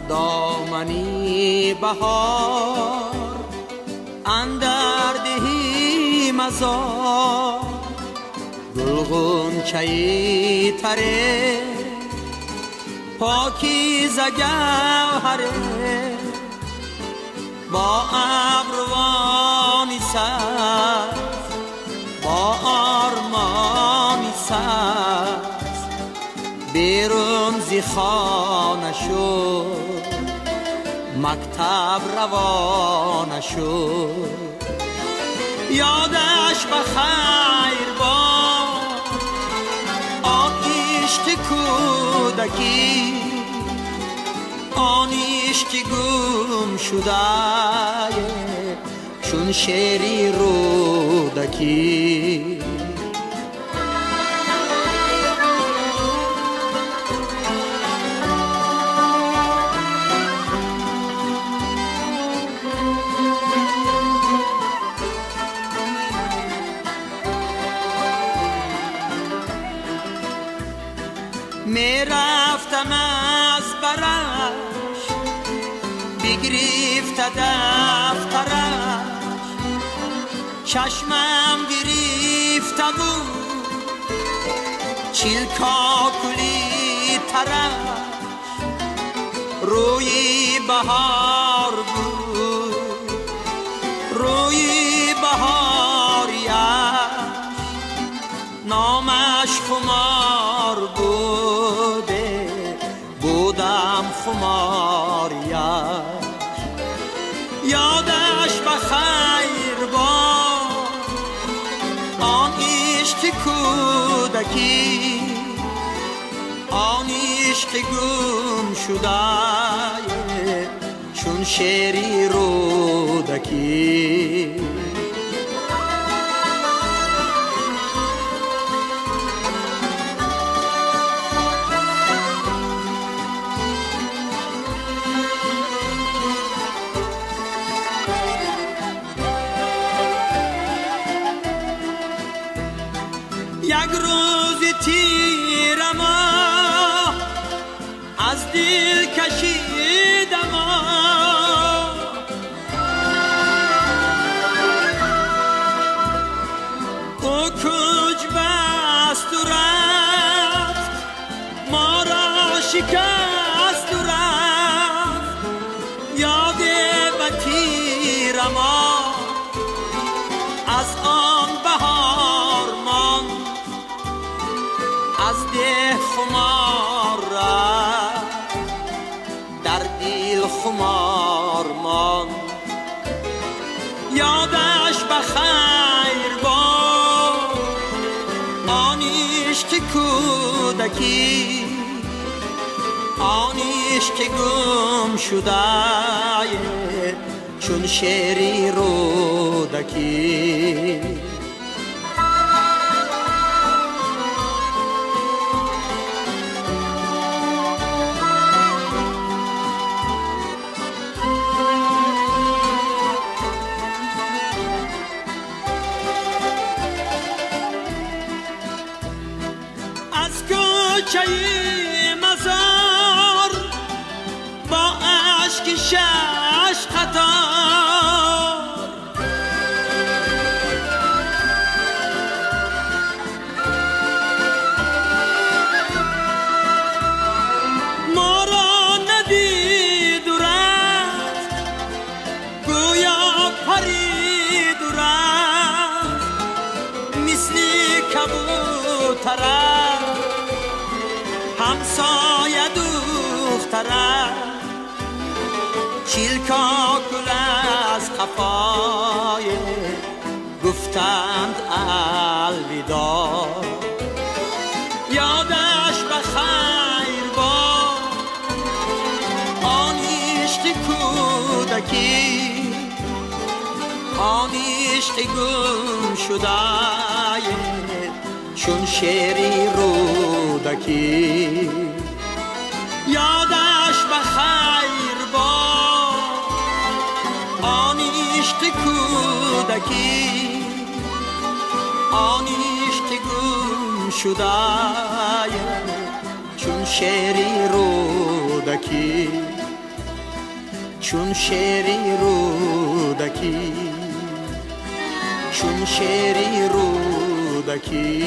دامنی بهار اندر دهی مزار، گلغنچه‌ای تره پاکیزه گوهره، با ابروانی سبز با آرمانی سبز بیرون زی خانه شد، مکتب روانه شد. یادش بخیر باد آن عشق کودکی، آن عشق گم شده چون شعری رودکی. می رفتم از برش بگرفت دفترش، چشمم گرفته بود چیلکا کلی ترش، روی بهار بود روی بهاریش، نامش خمار بوده بودم خماریش. یادش بخیر باد آن عشق کودکی، آن عشق گم شده چون شعری رودکی. یک روز تیرم از دل کشیدم، او کج بست و رفت ما را شکست و رفت. یاد به تیرم از آن بهار ماند، از ده خمار رفت در دل خمار ماند. یادش بخیر باد آن عشق کودکی، آن عشق گم شده چون شعری رودکی. کوچه مزار با عشق شش قطار، ما را ندید و رفت گویا پرید و رفت، مثل کبوتره همسایه دختره، چیلکا کل از قفای گفتند الوداع. یادش بخیر باد آن عشق کودکی، آن عشق گم شده چون شعری رودکی. یادش بخیر باد آن عشق کودکی، آن عشق گم شده چون شعری رودکی. چون شعری رودکی، چون شعری رودکی.